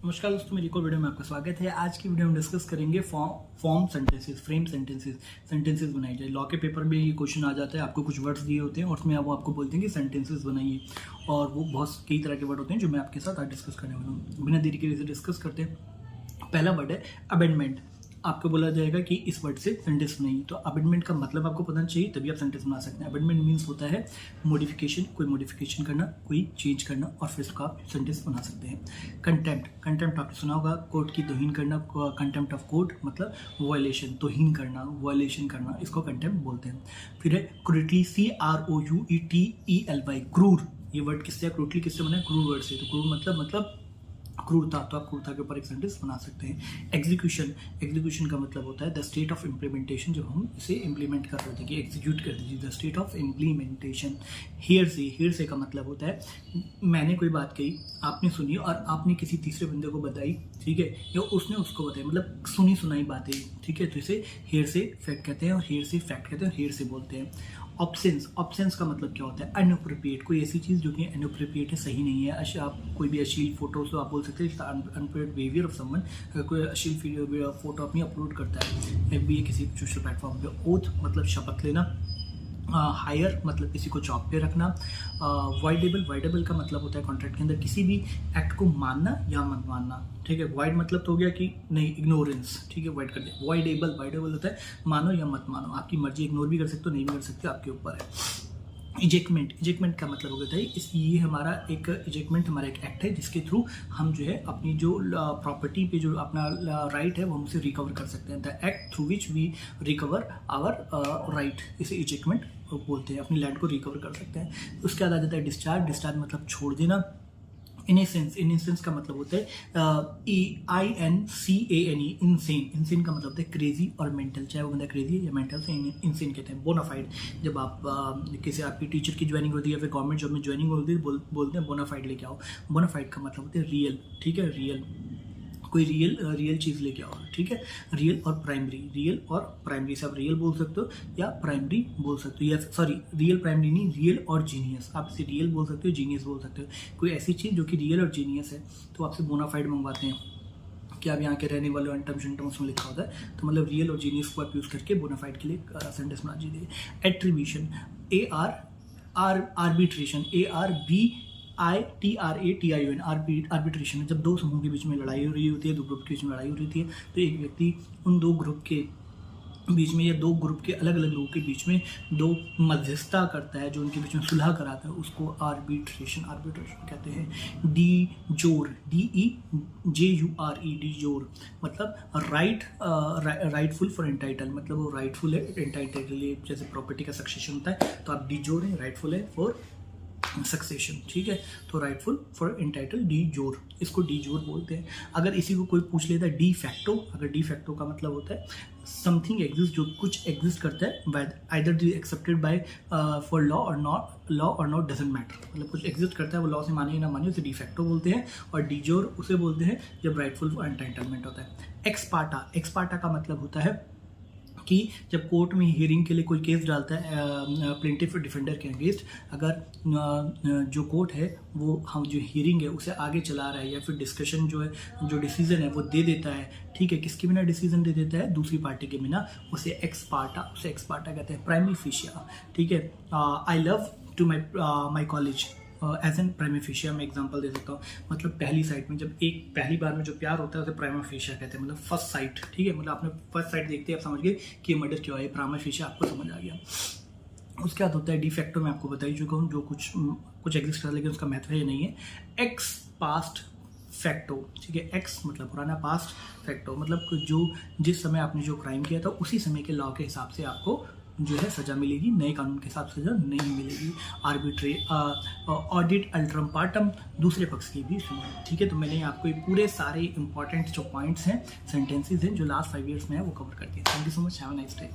नमस्कार दोस्तों, मेरी को वीडियो में आपका स्वागत है। आज की वीडियो में डिस्कस करेंगे फॉर्म सेंटेंसेस, फ्रेम सेंटेंसेस बनाई जाए। लॉ के पेपर में ये क्वेश्चन आ जाता है, आपको कुछ वर्ड्स दिए होते हैं और उसमें वो आपको बोलते हैं कि सेंटेंसेस बनाइए, और वो बहुत कई तरह के वर्ड होते हैं जो मैं आपके साथ आज डिस्कस करने वाला हूँ। बिना देरी के डिस्कस करते हैं। पहला वर्ड है अबेंडमेंट। आपको बोला जाएगा कि इस वर्ड से सेंटेंस बनाइए, तो अबेंडमेंट का मतलब आपको पता चाहिए, तभी आप सेंटेंस बना सकते हैं। अबेंडमेंट मीन्स होता है मॉडिफिकेशन, कोई मॉडिफिकेशन करना, कोई चेंज करना, और फिर उसका आप सेंटेंस बना सकते हैं। कंटेम्प्ट आपने सुना होगा, कोर्ट की तौहीन करना, कंटेम्प्ट ऑफ कोर्ट मतलब वायलेशन, तौहीन करना, वायलेशन करना, इसको कंटेम्प्ट बोलते हैं। फिर है क्रूरली, CROUETELY, क्रूर। ये वर्ड किससे है? क्रूरली किससे बना है? क्रूर वर्ड से। तो क्रूर मतलब क्रूरता, तो आप क्रूरता के ऊपर एक सेंटेंस बना सकते हैं। एग्जीक्यूशन का मतलब होता है द स्टेट ऑफ इम्प्लीमेंटेशन, जब हम इसे इम्प्लीमेंट कर रहे थे कि एग्जीक्यूट कर दीजिए, the state of implementation. Here से का मतलब होता है मैंने कोई बात कही, आपने सुनी और आपने किसी तीसरे बंदे को बताई, ठीक है, या उसने उसको बताया, मतलब सुनी सुनाई बातें, ठीक है, तो इसे हेयर से फैक्ट कहते हैं, और हेयर से फैक्ट कहते हैं, और हेयर से बोलते हैं। ऑब्सेंस का मतलब क्या होता है? अनअप्रोप्रिएट, कोई ऐसी चीज़ जो कि अनअप्रोप्रिएट है, सही नहीं है। आप कोई भी अश्लील फोटो, तो आप बोल सकते हैं अनअप्रोप्रिएट बिहेवियर ऑफ समवन। अगर कोई अश्लील फोटो अपनी अपलोड करता है FB किसी सोशल प्लेटफॉर्म पे। ओथ मतलब शपथ लेना। हायर मतलब किसी को जॉब पे रखना। वाइडेबल का मतलब होता है कॉन्ट्रैक्ट के अंदर किसी भी एक्ट को मानना या मत मानना, ठीक है। वाइड मतलब तो हो गया कि नहीं, इग्नोरेंस, ठीक है, वाइड कर दिया। वाइडेबल होता है मानो या मत मानो, आपकी मर्जी, इग्नोर भी कर सकते हो, नहीं भी कर सकते हो, आपके ऊपर है। इजेक्टमेंट का मतलब हो गया था ये हमारा एक एक्ट है जिसके थ्रू हम जो है अपनी जो प्रॉपर्टी पे जो अपना राइट है वो हमसे रिकवर कर सकते हैं। The act through which we recover our right, इसे इजेक्टमेंट बोलते हैं, अपनी लैंड को रिकवर कर सकते हैं। उसके बाद आ जाता है डिस्चार्ज मतलब छोड़ देना। इनसेंस का मतलब होता है INCANE, इंसेन का मतलब होता है क्रेजी और मेंटल, चाहे वो बंदा क्रेजी है या मेंटल, से इंसेन कहते हैं। बोनाफाइड, जब आप किसी आपकी टीचर की ज्वाइनिंग होती है या फिर गवर्नमेंट जॉब में ज्वाइनिंग होती है, बोलते हैं बोनाफाइड लेके आओ। बोनाफाइड का मतलब होता है रियल, ठीक है, रियल, कोई रियल चीज़ लेके आओ, ठीक है। रियल और प्राइमरी से आप रियल बोल सकते हो या प्राइमरी बोल सकते हो, या सॉरी रियल प्राइमरी नहीं, रियल और जीनियस, आप इसे रियल बोल सकते हो, जीनियस बोल सकते हो। कोई ऐसी चीज़ जो कि रियल और जीनियस है तो आपसे बोनाफाइड मंगवाते हैं कि आप यहाँ के रहने वाले टर्म शंटम उसमें लिखा होता है, तो मतलब रियल और जीनियस को आप यूज़ करके बोनाफाइड के लिए सेंटेंस बना दीजिए। एट्रीब्यूशन, आर्बिट्रेशन, ARBITRATION, आर्बिट्रेशन, जब दो समूह के बीच में लड़ाई हो रही होती है, दो ग्रुप के बीच में लड़ाई हो रही होती है, तो एक व्यक्ति उन दो ग्रुप के बीच में या दो ग्रुप के अलग अलग लोगों के बीच में दो मध्यस्थता करता है, जो उनके बीच में सुलह कराता है, उसको आर्बिट्रेशन कहते हैं। डीजोर, DEJURE, डीजोर मतलब राइटफुल फॉर एंटाइटल, मतलब वो राइटफुल है एंटाइटल के लिए, जैसे प्रॉपर्टी का सक्सेशन होता है, तो आप डीजोर है, राइटफुल है फॉर सक्सेशन, ठीक है, तो राइटफुल फॉर एंटाइटल, डीजोर, इसको डीजोर बोलते हैं। अगर इसी को कोई पूछ लेता है डी फैक्टो, अगर डी फैक्टो का मतलब होता है समथिंग एग्जिस्ट, जो कुछ एग्जिस्ट करता है, either the accepted by for law और नॉट डजंट मैटर, मतलब कुछ एग्जिस्ट करता है, वो लॉ से माने या ना माने, उसे डी फैक्टो बोलते हैं। और डीजोर उसे बोलते हैं जब राइटफुल फॉर एंटाइटलमेंट होता है। एक्सपार्टा का मतलब होता है कि जब कोर्ट में हियरिंग के लिए कोई केस डालता है प्लेंटिफ डिफेंडर के अगेंस्ट, अगर जो कोर्ट है वो हम जो हियरिंग है उसे आगे चला रहा है, या फिर डिस्कशन जो है, जो डिसीजन है वो दे देता है, ठीक है, किसके बिना डिसीजन दे देता है? दूसरी पार्टी के बिना, उसे एक्सपार्टा कहते हैं। प्राइमरी फेशिया, ठीक है, I love to my college as an prima facie, मैं एग्जांपल दे सकता हूँ, मतलब पहली साइट में जब पहली बार में जो प्यार होता है उसे प्राइमा फेशिया कहते हैं, मतलब फर्स्ट साइट, ठीक है, मतलब आपने फर्स्ट साइट देखते हैं आप समझ गए कि मर्डर क्या है, प्राइमा फेशिया आपको समझ आ गया। उसके बाद होता है डी फैक्टो, मैं आपको बता ही चुका हूँ, जो कुछ एग्जिस्ट कर, लेकिन उसका महत्व ये नहीं है। एक्स पास्ट फैक्टो, ठीक है, एक्स मतलब पुराना, पास्ट फैक्टो मतलब जो जिस समय आपने जो क्राइम किया था उसी समय के लॉ के हिसाब से आपको जो है सज़ा मिलेगी, नए कानून के हिसाब से सज़ा नहीं मिलेगी। ऑडिट अल्ट्रम पार्टम, दूसरे पक्ष की भी सुनो, ठीक है। तो मैंने आपको ये पूरे सारे इंपॉर्टेंट जो पॉइंट्स हैं, सेंटेंसेस हैं जो लास्ट 5 ईयर्स में है वो कवर कर दिए। Thank you so much, have a nice day.